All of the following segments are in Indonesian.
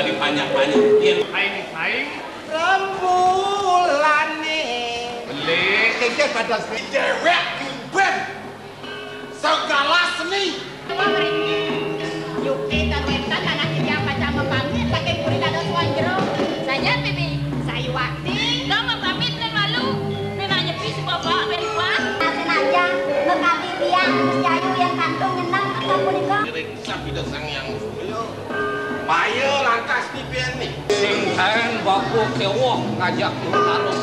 usah dipanjang-panjangin. Saing. Rembulane. Beli. Keke pada dewek ben. Segala seni. Yuki kawetan anak dia macam pamit pakai kulit ada suanjero. Saya bibi, saya wakti. Kamu pamit dan malu. Memang nyepi si bapak berubah. Sengaja bekali dia Jayu yang kandung nyenang atau punika. Reksa tidak sang yang suyo. Payo langkas pipian nih. Sing kaen baku kewok ngajak alung.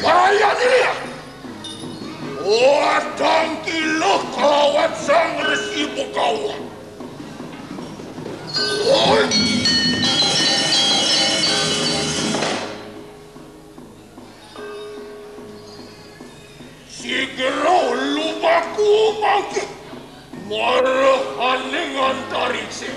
Parayani ya. Wadang kiluh kelawan sang Resi Bokawa. Oi. Sigero lumaku mangke marahaning antarikse.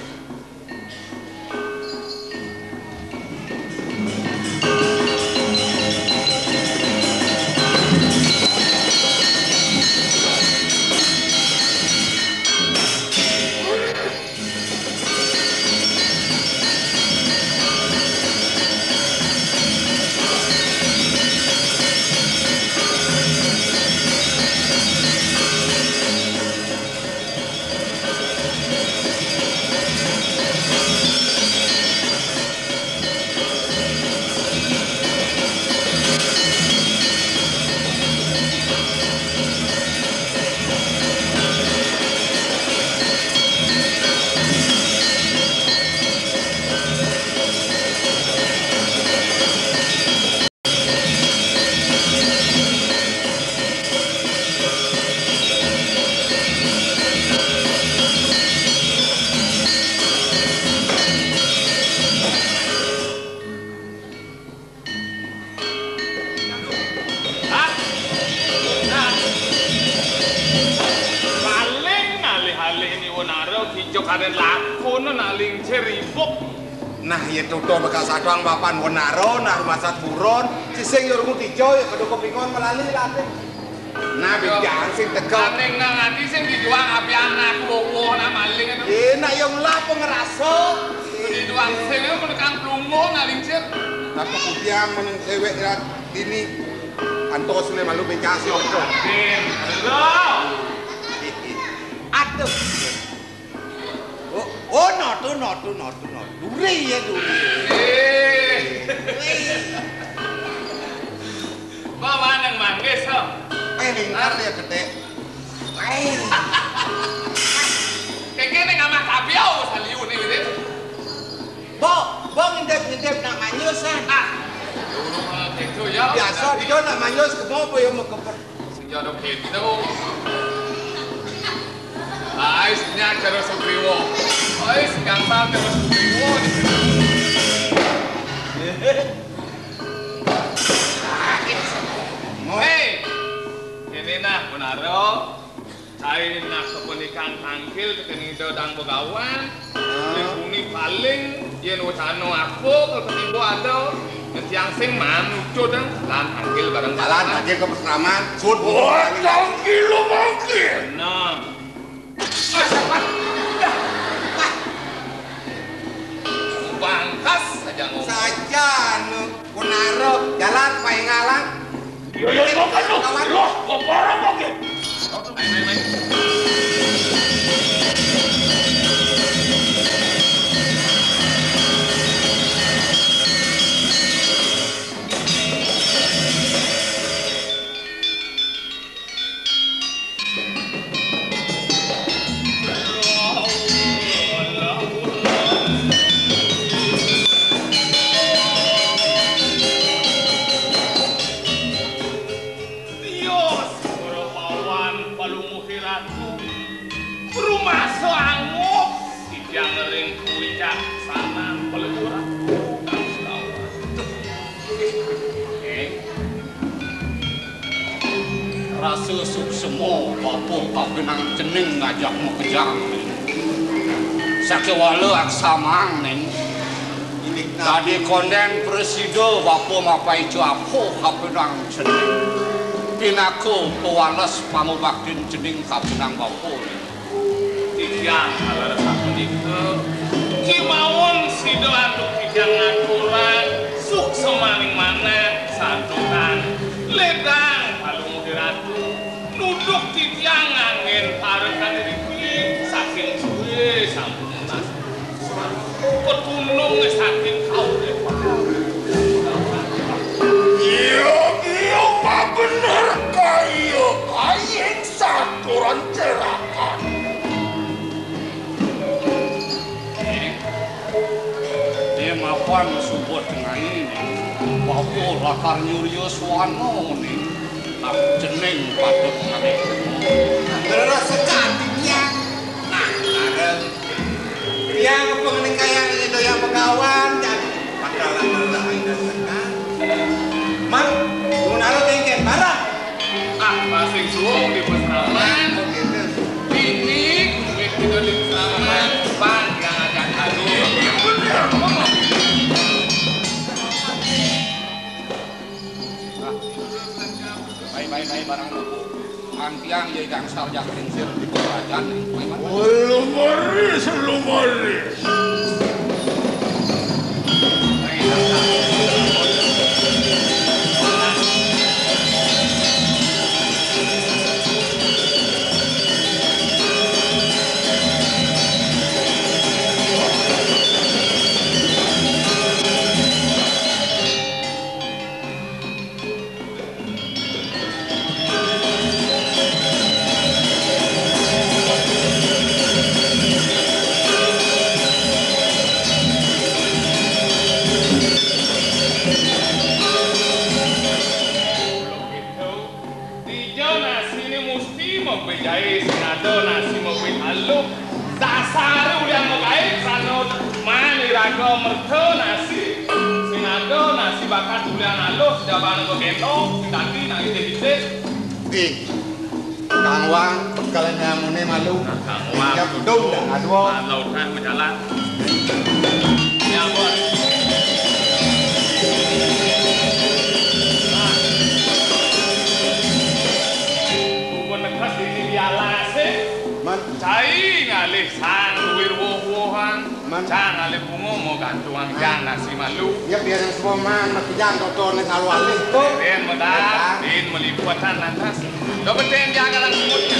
Nah, ya tuto bekas adang papan Wonaro, nah masat buron, sising yurmu dijo ya kedua kepingon melali latih. Nah, bijan sing tegak. Aning nang ati sing dijuang api anak lowo nak maling itu. Nak yang lah pengerasa. Dijuang sing itu menekan plungo ngalincir. Tapi kemudian meneng cewek ini antos ne malu bekasi ojo. Din, halo. Aduh. Oh, no. Duri ya, duri. Bawa nang manggis ho. Lingkar ya gede. Kene ngamah kabiau saliu nih gitu. Bo ngintip nak manyus Ah. Itu ya. Biasa dia nak manyus ke mau ya mau ke. Sing jodoh gitu. Ais nya karo supriwo. Ais gampang karo supriwo. Hei. Ini nah Bonaro. Cai nak kepenikan tangkil kening dodang begawan. Ini paling yen wacano aku kalau ketibo ada yang sing manucu dan lan tangkil bareng Jalan aja ke pesraman. Sud. Tangkil lo mangke. Nah. Bangkas saja ngomong. Saja nu Bonaro jalan pae ngalang. Yo makan lo. Loh, kok parah mangke. Main. Rasa suksemo bapo kabenang cening ngajak mo kejang. Sakewala aksamang neng. Tadi konden presido bapo mapai cuapo kabenang cening. Pinaku pewalas pamubaktin cening kabenang bapo. Tiang halar sapunika. Kimawon sido antuk kijang aturan suk semaning mana santukan ledang ratu nuduk di tiang angin parekan diri saking suwe sampun mas ketunung saking kau Iya pak bener kayo ayeng saturan cerakan. Dia mapan subot tengah ini bapak lakar nyurius wano nih. Tak jeneng patut ngene. Terus secati yang. Nah, ada yang pengen kayak itu yang pegawan jadi bakalan ada sekan. Man, Gunaro tingkat barang. Ah, masing suwung di peseraman. Ini kumpit kita di peseraman. Bang, yang ajak adu. Baik barang buku. Antiang jadi gangsal jak kincir di kerajaan nih. Lumaris. Bakal tulian halus, jawaban gue gendong, tadi nak ide-ide. Kang Wang, kalian yang mune malu. Kang Wang, ya duduk dah, aduh. Laut kan berjalan. Ya buat. Bukan nekat di biala sih. Cai ngalih sang wirwohan. Cang ngalih bungo mau gantungan jang nasi malu. Ya biar yang semua man, mati jang kotor nih kalau alih tuh. Den medak, den meliputan lantas. Lo beten jangan semutnya.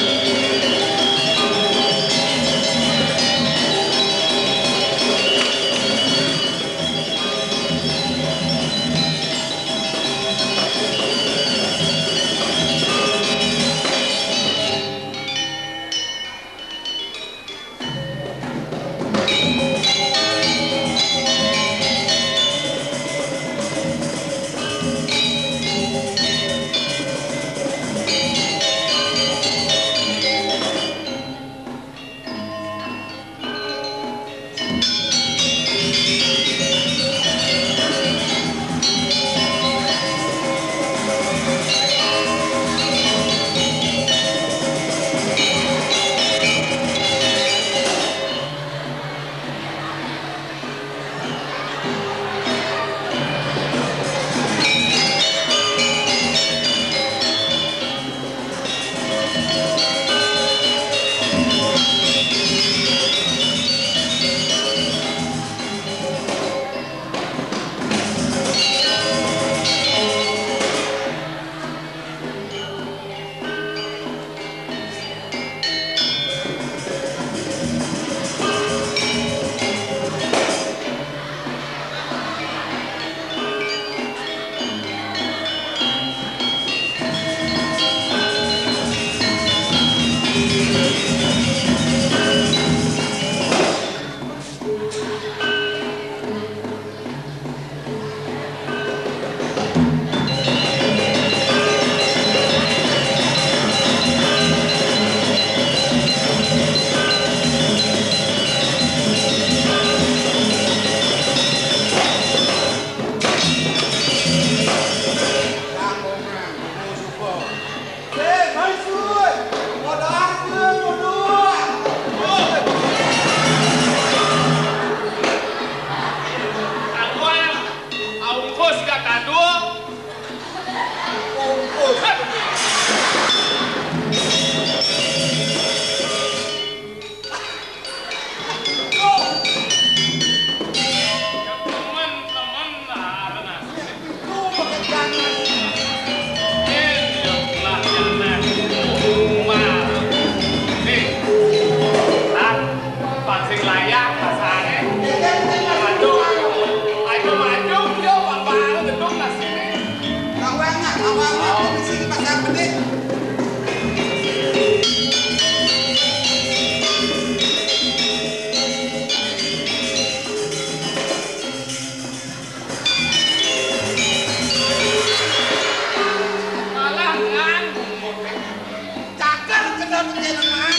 jangan mah.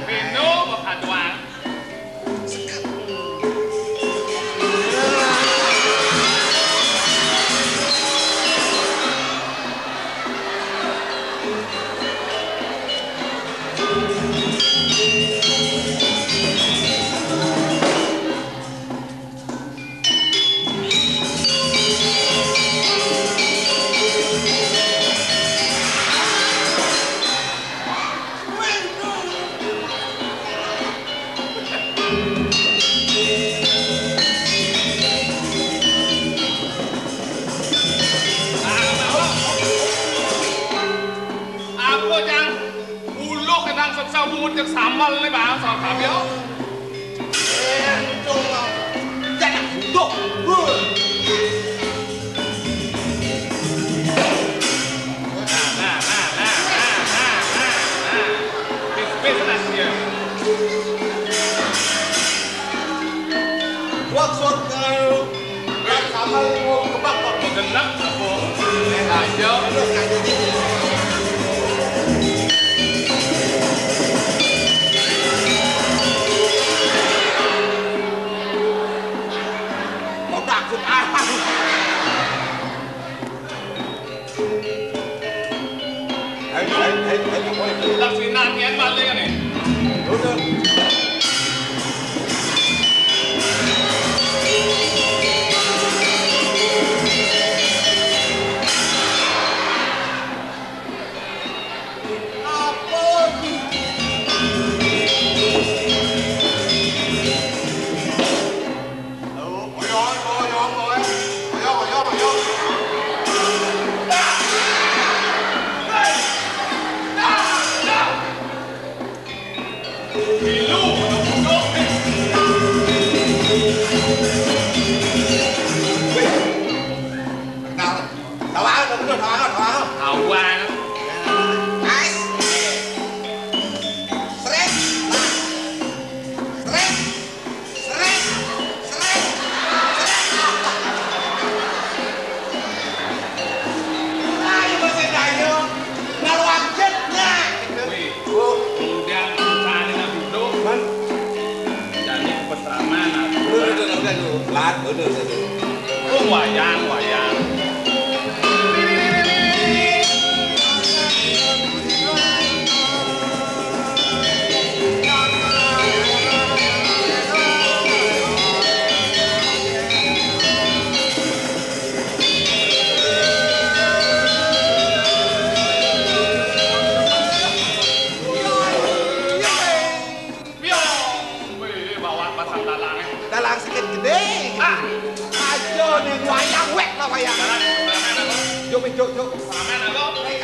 Pino bakaduan. Aku yang ulu kenang sesawut yang samal nih bang soal kabel. Jangan duduk. Bis dia. Waktu kalau sama mau kebak kok. Genap apa? Aja. Mau takut apa? Hei, Tak sinar nian balik nih. udah. Pilu, awan. Wih, kemudian cari nabi itu. Jadi kebetraman. Oh wayang. Wih, bawa pasang dalangnya. Dalang sikit gede. Ah, Ayo nih wayang wek lah wayang. salaman aku. Jok. Salaman aku.